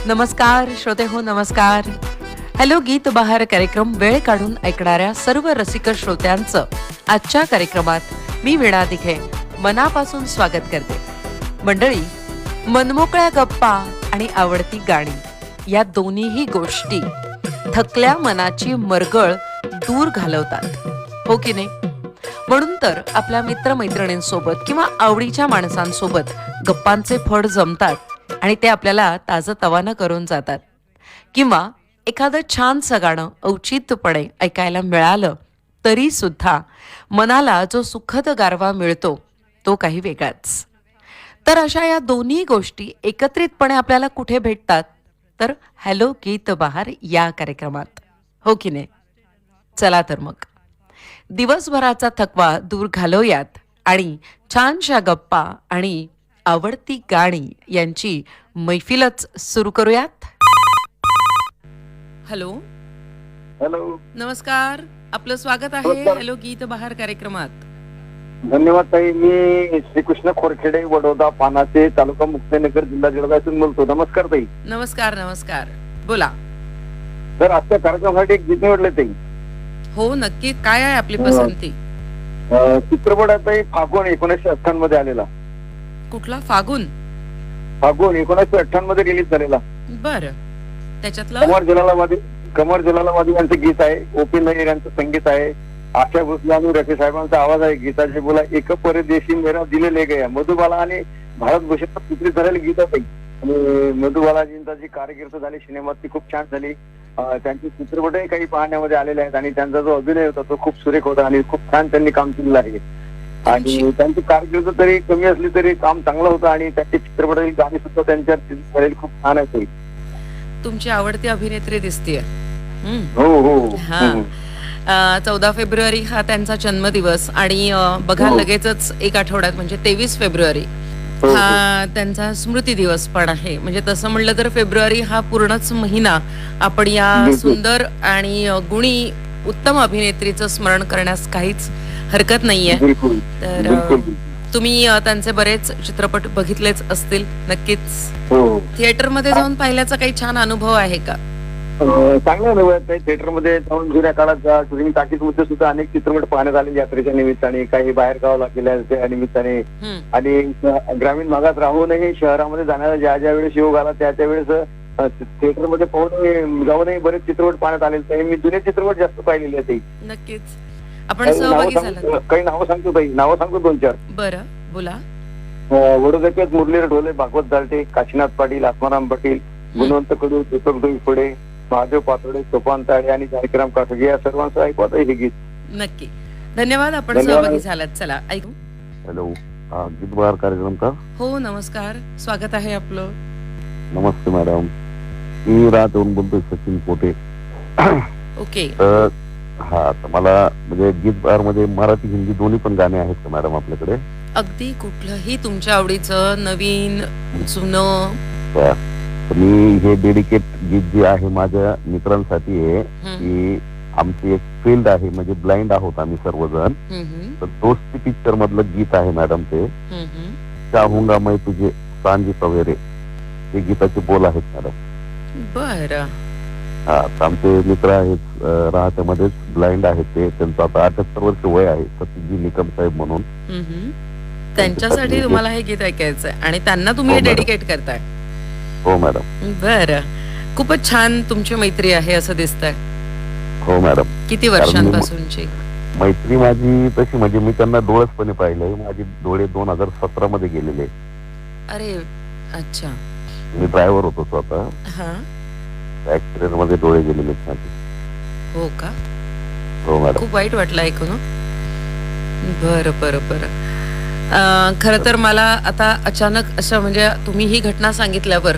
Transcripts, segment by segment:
नमस्कार श्रोते हो, नमस्कार. हॅलो गीत बहार कार्यक्रम वेळ काढून ऐकणाऱ्या सर्व रसिक श्रोत्यांचं आजच्या कार्यक्रमात मी वीणा दिघे मनापासून स्वागत करते. मंडळी, मनमोकळ्या गप्पा आणि आवडती गाणी या दोन्हीही गोष्टी थकल्या मनाची मरगळ दूर घालवतात, हो की नाही? म्हणून तर आपल्या मित्रमैत्रिणींसोबत किंवा आवडीच्या माणसांसोबत गप्पांचे फड जमतात आणि ते आपल्याला ताजंतवानं करून जातात. किंवा एखादं छानसं गाणं औचित्यपणे ऐकायला मिळालं तरी सुद्धा मनाला जो सुखद गारवा मिळतो तो काही वेगळाच. तर अशा या दोन्ही गोष्टी एकत्रितपणे आपल्याला कुठे भेटतात? तर हॅलो गीत बहार या कार्यक्रमात, हो की नाही? चला तर मग दिवसभराचा थकवा दूर घालवूयात आणि छानशा गप्पा आणि आवडती गाणी यांची मैफिलच सुरू करूयात. हॅलो हॅलो, नमस्कार, आपलं स्वागत आहे नमस्कार. हॅलो गीत बहार कार्यक्रमात. धन्यवाद ताई. मी श्रीकृष्ण खोरखेडे, वडोदा, पानाचे, तालुका मुक्ताईनगर, जिल्हा जळगावून बोलतो. नमस्कार ताई. नमस्कार नमस्कार, बोला. तर आजच्या कार्यक्रमासाठी एक गीत निवडले ताई. हो नक्की, काय आहे आपली पसंती? चित्रपट आहे ताई फागुन 1958 मध्ये आलेला. कुठला? फागुन? फागुन 1958 मध्ये रिलीज झालेला. बर, त्याच्यातलं कमर जलालाबादी यांचं गीत आहे. ओपी नय्यर यांचं संगीत आहे. आशा भोसले आणि रफी साहेबांचा आवाज आहे. गीताचे बोला एक परदेशी मेरा दिल ले गया. मधुबाला आणि भारत भूषण चित्रित झालेलं गीत आहे. आणि मधुबालाजींचा जी कारकीर्द झाली सिनेमात ती खूप छान झाली. त्यांचे चित्रपटही काही पाहण्यामध्ये आलेले आहेत आणि त्यांचा जो अभिनय होता तो खूप सुरेख होता आणि खूप छान त्यांनी काम केलेलं आहे. आणि त्यांची कारकीर्द तरी कमी असली तरी काम चांगलं होतं आणि त्यांचे चित्रपटातील गाणी सुद्धा त्यांच्या खूप छान आहेत. तुमची आवडती अभिनेत्री दिसतीये. हो हो. हा, 14 फेब्रुवारी हा त्यांचा जन्मदिवस आणि बघा लगेचच एक आठवड्यात म्हणजे 23 फेब्रुवारी हा त्यांचा स्मृती दिवस पण आहे. म्हणजे तसं म्हणलं तर फेब्रुवारी हा पूर्णच महिना आपण या सुंदर आणि गुणी उत्तम अभिनेत्रीचं स्मरण करण्यास काहीच हरकत नाहीये. तर तुम्ही त्यांचे बरेच चित्रपट बघितलेच असतील नक्कीच. थिएटर मध्ये जाऊन पाहिल्याचा काही छान अनुभव आहे का? चांगला अनुभव आहे. थिएटर मध्ये जाऊन जुन्या काळात शूटिंग टाकीज मध्ये सुद्धा अनेक चित्रपट पाहण्यात आले यात्रेच्या निमित्ताने, काही बाहेर गावाला गेल्याच्या निमित्ताने आणि ग्रामीण भागात राहूनही शहरामध्ये जाण्याचा ज्या ज्या वेळेस योग आला त्या वेळेस थिएटर मध्ये पाहून जाऊनही बरेच चित्रपट पाहण्यात आले. मी जुने चित्रपट जास्त पाहिलेले आहेत. नक्कीच. आपण सहभागी झालात? काही नावं सांगतो ताई, नावं सांगतो 2-4. बरं, बोला. वडोदऱ्यात मुरलीधर ढोले, भागवत दालटे, काशीनाथ पाटील, आत्माराम पाटील, गुणवंत कडू, दीपक डोईफोडे, महादेव पातोडे, सोपान ताळे आणि जानकीराम काठोगे या सर्वांचं ऐकू आता हे गीत. नक्की, धन्यवाद. आपण सहभागी झालात. चला ऐकू. हॅलो, गीत बहार कार्यक्रम का? हो नमस्कार, स्वागत आहे आपलं. नमस्ते मॅडम, मी राहून बोलतोय सचिन पोटे. ओके. हा, तर मला म्हणजे गीत बहार मध्ये मराठी हिंदी दोन्ही पण गाणे आहेत का मॅडम आपल्याकडे? अगदी कुठलंही तुमच्या आवडीचं, नवीन जुनं. मी हे डेडिकेट गीत जे आहे माझ्या मित्रांसाठी आहे की आमची एक फील्ड आहे, म्हणजे ब्लाइंड आहोत आम्ही सर्वजण. तर दोस्ती पिक्चर मधलं गीत आहे मॅडम ते. चाहूंगा मैं तुझे सांजी सवेरे, हे गीताचे बोल आहेत मॅडम. बर. हा, आमचे मित्र आहेत राहत्यामध्येच ब्लाइंड आहेत ते. त्यांचं आता 78 वर्ष वय आहे, सतीजी निकम साहेब म्हणून. त्यांच्यासाठी तुम्हाला हे गीत ऐकायचंय आणि त्यांना तुम्ही डेडिकेट करताय? हो मॅडम. बरं, खूपच छान तुमची मैत्री आहे असं दिसतंय. हो मॅडम. किती वर्षांपासूनची मैत्री माझी? तशी म्हणजे मी त्यांना डोळसपणे पाहिलंय. माझे डोळे 2017 मध्ये गेलेले. अरे अच्छा. मी ड्रायव्हर होतो स्वतः. हा, ऍक्सिडेंट मध्ये डोळे गेलेले माझे. हो का? हो मॅडम. खूप वाईट वाटलं ऐकून. बरं बरं बरं. खर तर मला आता अचानक असं म्हणजे तुम्ही ही घटना सांगितल्यावर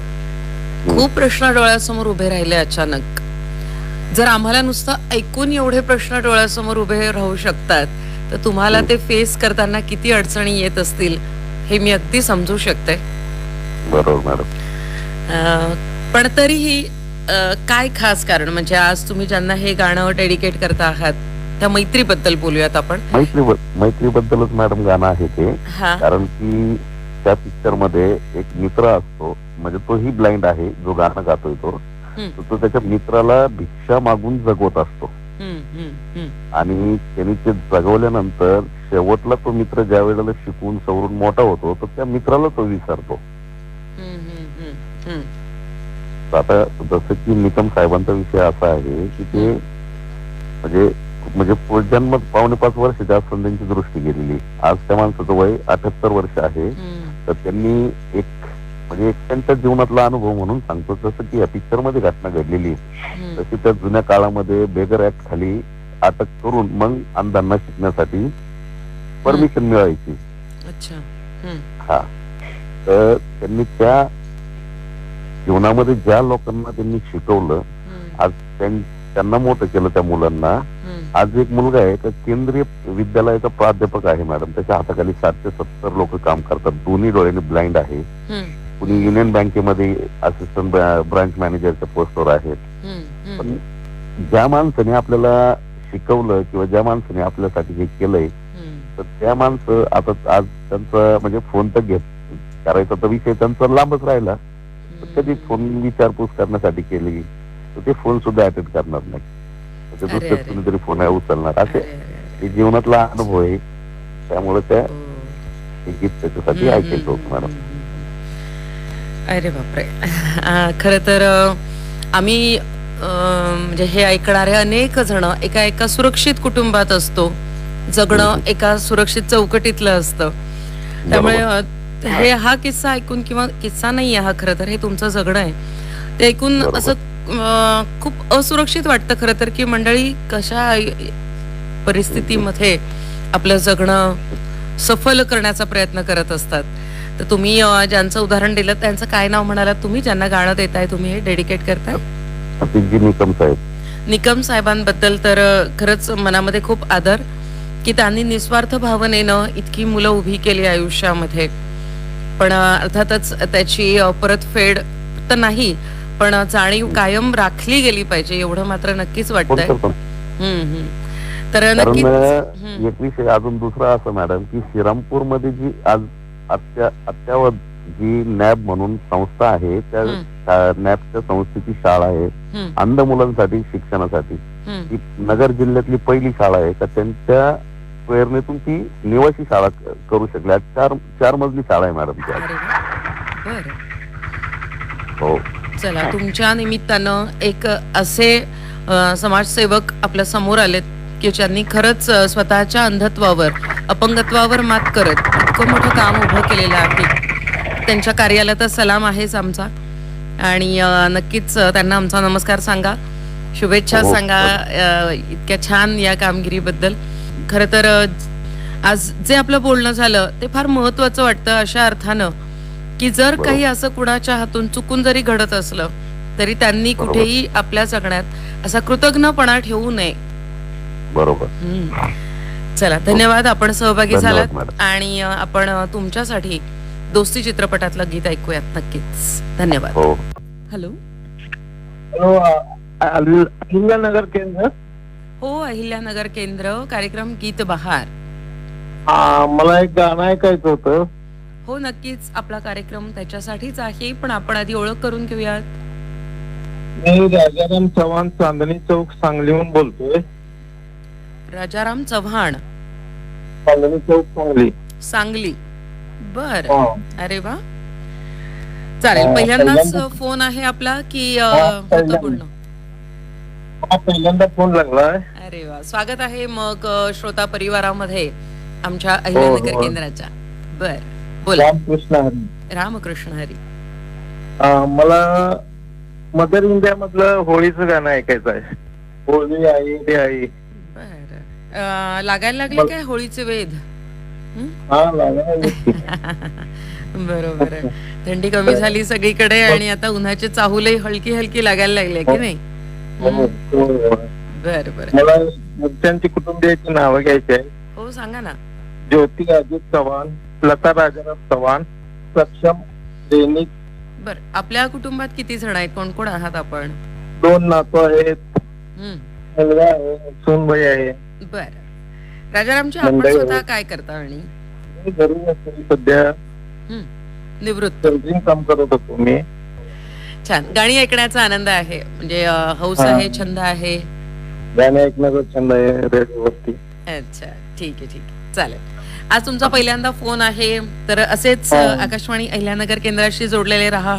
खूप प्रश्न डोळ्यासमोर उभे राहिले अचानक. जर आम्हाला नुसतं ऐकून एवढे प्रश्न डोळ्यासमोर उभे राहू शकतात तर तुम्हाला ते फेस करताना किती अडचणी येत असतील हे मी अगदी समजू शकते. बरोबर मॅडम. पण तरीही काय खास कारण, म्हणजे आज तुम्ही ज्यांना हे गाणं डेडिकेट करता आहात त्या मैत्रीबद्दल बोलूयात आपण. मैत्रीबद्दलच मॅडम गाणं आहे ते. कारण की त्या पिक्चर मध्ये एक मित्र असतो, म्हणजे तोही ब्लाइंड आहे जो गाणं गातोय तो. तर तो त्याच्या मित्राला भिक्षा मागून जगवत असतो आणि त्यांनी ते जगवल्यानंतर शेवटला तो मित्र ज्या वेळेला शिकून सवरून मोठा होतो तर त्या मित्राला तो विसरतो. आता जसं की निकम साहेबांचा विषय असा आहे की ते म्हणजे जन्म 4.5 वर्षाच्या असताना त्यांची दृष्टी गेलेली. आज त्या माणसाचं वय 78 वर्ष आहे. तर त्यांनी एक त्यांच्या जीवनातला अनुभव म्हणून सांगतो, जसं की या पिक्चर मध्ये घटना घडलेली तशी त्या जुन्या काळामध्ये बेगर ऍक्ट खाली अटक करून मग अंधांना शिकण्यासाठी परमिशन मिळायची. हा, तर त्यांनी त्या जीवनामध्ये ज्या लोकांना त्यांनी शिकवलं, आज त्यांना मोठं केलं त्या मुलांना. आज एक मुलगा आहे तर केंद्रीय विद्यालयाचा प्राध्यापक आहे मॅडम. त्याच्या हाताखाली 60 ते 70 लोक काम करतात. दोन्ही डोळ्याने ब्लाइंड आहे. कुणी युनियन बँकेमध्ये असिस्टंट ब्रांच मॅनेजरच्या पोस्टवर आहेत. पण ज्या माणसाने आपल्याला शिकवलं किंवा ज्या माणसाने आपल्यासाठी हे केलंय, तर त्या माणसं आता आज त्यांचा म्हणजे फोन तर करायचा तर विषय त्यांचा लांबच राहिला. कधी फोन विचारपूस करण्यासाठी केली तर ते फोन सुद्धा अटेंड करणार नाही. दुसऱ्याच कोणीतरी फोन उचलणार. असे हे जीवनातला अनुभव आहे. त्यामुळे त्या गीत त्याच्यासाठी ऐकायचं होतं मॅडम. अरे बापरे. खर तर आम्ही म्हणजे हे ऐकणारे अनेक जण एका सुरक्षित कुटुंबात असतो. जगणं एका सुरक्षित चौकटीतलं असतं. त्यामुळे हा किस्सा ऐकून, किंवा किस्सा नाही हा खरं तर हे तुमचं जगणं आहे, ते ऐकून असं खूप असुरक्षित वाटतं खरं तर, की मंडळी कशा परिस्थितीमध्ये आपलं जगणं सफल करण्याचा प्रयत्न करत असतात. तर तुम्ही ज्यांचं उदाहरण दिलं त्यांचं काय नाव म्हणालात तुम्ही, ज्यांना गाणं देताय तुम्ही, हे डेडिकेट करताय? निकम साहेबांबद्दल तर खरंच मनामध्ये खूप आदर, की त्यांनी निस्वार्थ भावनेनं इतकी मुलं उभी केली आयुष्यामध्ये. पण अर्थातच त्याची परतफेड तर नाही, पण जाणीव कायम राखली गेली पाहिजे, एवढं मात्र नक्कीच वाटतंय. तर नक्कीच एक विषय अजून दुसरा असं मॅडम, की श्रीरामपूर मध्ये जी आज अत्यावत जी नॅब म्हणून संस्था आहे, त्या नॅबच्या संस्थेची शाळा आहे अंध मुलांसाठी शिक्षणासाठी. ती नगर जिल्ह्यातली पहिली शाळा आहे का त्यांच्या प्रेरणेतून ती निवासी शाळा करू शकल्या. 4 मजली शाळा आहे मॅडम ती. हो, चला, तुमच्या निमित्तानं एक असे समाजसेवक आपल्या समोर आलेत की ज्यांनी खरंच स्वतःच्या अंधत्वावर, अपंगत्वावर मात करत इतकं मोठं काम उभं केलेलं आहे. त्यांच्या कार्याला तर सलाम आहेच आमचा, आणि नक्कीच त्यांना आमचा नमस्कार सांगा, शुभेच्छा सांगा इतक्या छान या कामगिरीबद्दल. खरं तर आज जे आपलं बोलणं झालं ते फार महत्वाचं वाटतं, अशा अर्थानं की जर काही असं कुणाच्या हातून चुकून जरी घडत असलं तरी त्यांनी कुठेही आपल्या जगण्यात असा कृतज्ञपणा ठेवू नये. बरोबर. चला, धन्यवाद, आपण सहभागी झालात. आणि आपण तुमच्यासाठी दोस्ती चित्रपटातलं गीत ऐकूयात नक्कीच. धन्यवाद. हॅलो अहिल्यानगर केंद्र. हो, अहिल्यानगर केंद्र, कार्यक्रम गीत बहार. मला एक गाणं ऐकायचं होतं. हो, नक्कीच, आपला कार्यक्रम त्याच्यासाठीच आहे, पण आपण आधी ओळख करून घेऊयात. मी राजाराम चव्हाण, चांदणी चौक, सांगलीहून बोलतोय. राजाराम चव्हाण, चांदणी चौक, सांगली. सांगली. बर, अरे वा, चालेल. पहिल्यांदाच फोन आहे आपला की होतं बोलणं? पहिल्यांदा फोन लागलाय. अरे वा, स्वागत आहे मग श्रोता परिवारामध्ये आमच्या अहिल्यानगर केंद्राच्या. बर, बोला. रामकृष्ण हरी. रामकृष्ण हरी. मला मदर इंडिया मधलं होळीचं गाणं ऐकायचं आहे. होळी आई रे आई. बर, लागायला लागले काय होळीचे वेध? बरोबर आहे. थंडी कमी झाली सगळीकडे आणि आता उन्हाचे चाहूलही हलकी हलकी लागायला लागले की नाही? बर बर. मला त्यांची कुटुंबियाची नावं घ्यायची आहे. हो, सांगा ना. ज्योती अजित चव्हाण, लता राजाराम चव्हाण, सक्षम दैनिक. बर, आपल्या कुटुंबात किती जण आहेत? कोण कोण आहात आपण? 2 नातू आहेत, मुलगा आहे, सूनबाई आहे. बर, राजारामजी, आपण स्वतः काय करता? आणि घरी असते सध्या. निवृत्त. सेंटरिंग काम करत होतो मी. छान. गाणी ऐकण्याचा आनंद आहे, म्हणजे हौस आहे, छंद आहे. गाणे ऐकण्याचा छंद आहे रेडिओवरती. अच्छा, ठीक आहे, चालेल. आज तुमचा पहिल्यांदा फोन आहे, तर असेच आकाशवाणी अहिल्यानगर केंद्राशी जोडलेले राहा.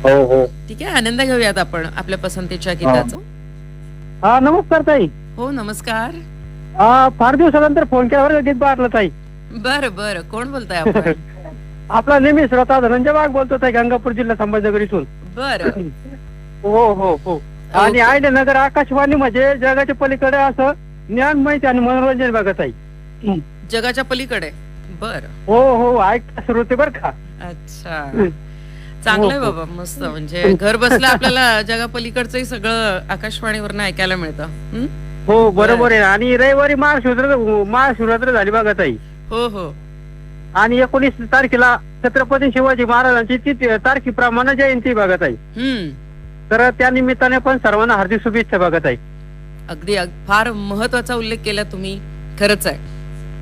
हो. ठीक आहे, आनंद घेऊयात आपण आपल्या पसंतीच्या गीताचा. हा, नमस्कार ताई. हो, नमस्कार. फार दिवसानंतर फोन केल्यावर गीत बारलं ताई. बरं, कोण बोलताय आपण? आपला नेहमी श्रोता धनंजय वाघ बोलतो ताई, गंगापूर जिल्हा संभाजीनगर इथून. बरं. हो. आणि अहिल्यानगर आकाशवाणी म्हणजे जगाच्या पलीकडे असं ज्ञान, माहिती आणि मनोरंजन बघत आहे. जगाच्या पलीकडे. बरं. हो, ऐकता श्रोते बर का. अच्छा, चांगलंय बाबा, मस्त. म्हणजे घर बसल्या आपल्याला जगा पलीकडचंही सगळं आकाशवाणीवरनं ऐकायला मिळतं. हो, बरोबर आहे. आणि रविवारी महाशिवरात्र झाली बघा ताई. हो. आणि 19 तारखेला छत्रपती शिवाजी महाराजांची तारखेप्रमाणे जयंती बघत आहे. तर त्या निमित्ताने पण सर्वांना हार्दिक शुभेच्छा बघत आहे. अगदी फार महत्वाचा उल्लेख केला तुम्ही, खरंच आहे.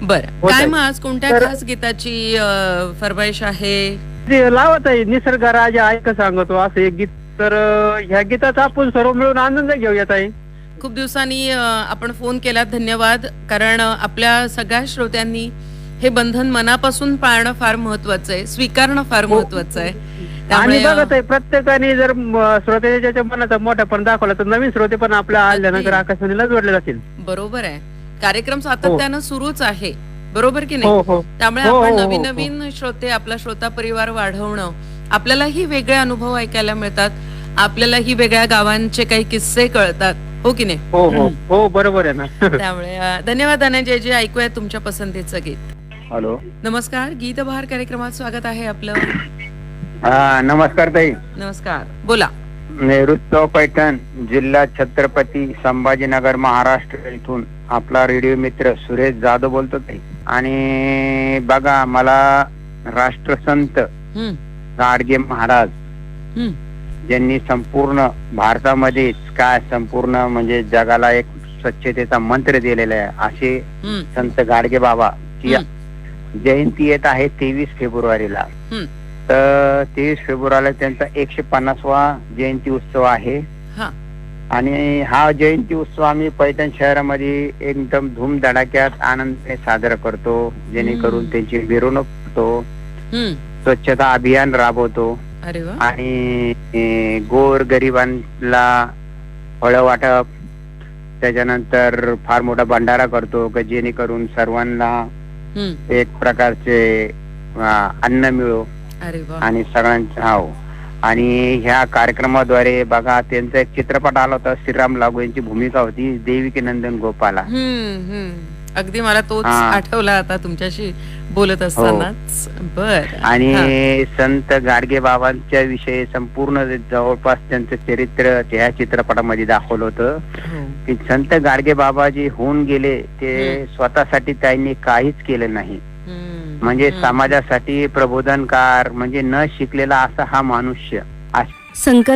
बरं, काय मग आज कोणत्या खास गीताची फरमाईश आहे? लावत आहे निसर्ग राजा ऐक सांगतो असं एक गीत. तर ह्या गीताचा आपण सर्व मिळून आनंद घेऊयात आहे. खूप दिवसांनी आपण फोन केला, धन्यवाद. कारण आपल्या सगळ्या श्रोत्यांनी हे बंधन मनापासून पाळणं फार महत्वाचं आहे, स्वीकारणं फार महत्वाचं आहे. आणि बघत आहे प्रत्येकाने जर श्रोत्याच्या मनाचा मोठेपण दाखवला तर नवीन श्रोते पण आपल्या अहिल्यानगर आकाशवाणीला जोडले जातील. बरोबर आहे. कार्यक्रम सातत्यानं सुरूच आहे, बरोबर की नाही? त्यामुळे आपण नवीन श्रोते, आपला श्रोता परिवार वाढवणं, आपल्यालाही वेगळे अनुभव ऐकायला मिळतात, आपल्यालाही वेगळ्या गावांचे काही किस्से कळतात, हो की नाही? हो, बरोबर आहे ना. त्यामुळे धन्यवाद धनंजयजी. ऐकूया तुमच्या पसंतीचं गीत. हॅलो, नमस्कार. गीतबहार कार्यक्रमात स्वागत आहे आपलं. नमस्कार ताई. नमस्कार, बोला. नेतृत्व पैठण, जिल्हा छत्रपती संभाजीनगर, महाराष्ट्र इथून आपला रेडिओ मित्र सुरेश जाधव बोलतो ताई. आणि बघा, मला राष्ट्रसंत गाडगे महाराज ज्यांनी संपूर्ण भारतामध्येच काय संपूर्ण म्हणजे जगाला एक स्वच्छतेचा मंत्र दिलेला आहे, असे संत गाडगे बाबा जयंती येत आहे 23 फेब्रुवारीला. तर 23 फेब्रुवारीला त्यांचा 150वा जयंती उत्सव आहे. आणि हा जयंती उत्सव आम्ही पैठण शहरामध्ये एकदम धूमधडाक्यात आनंदाने साजरा करतो, जेणेकरून त्यांची मिरवणूक करतो, स्वच्छता अभियान राबवतो आणि गोर गरिबांना फळं वाटप, त्याच्यानंतर फार मोठा भंडारा करतो जेणेकरून सर्वांना एक प्रकारचे अन्न मिळो आणि सगळ्यांचा. आणि ह्या कार्यक्रमाद्वारे बघा, त्यांचा एक चित्रपट आला होता, श्रीराम लागू यांची भूमिका होती, देविकी नंदन गोपाला. अगदी मला तोच आठवला आता तुमच्याशी बोलत असतानाच. बर. आणि संत गाडगे बाबांच्या विषयी संपूर्ण जवळपास त्यांचं चरित्र त्या चित्रपटामध्ये दाखवलं होतं की संत गाडगे बाबा जे होऊन गेले ते स्वतःसाठी त्यांनी काहीच केलं नाही, म्हणजे समाजासाठी प्रबोधनकार, म्हणजे न शिकलेला असा हा मनुष्य.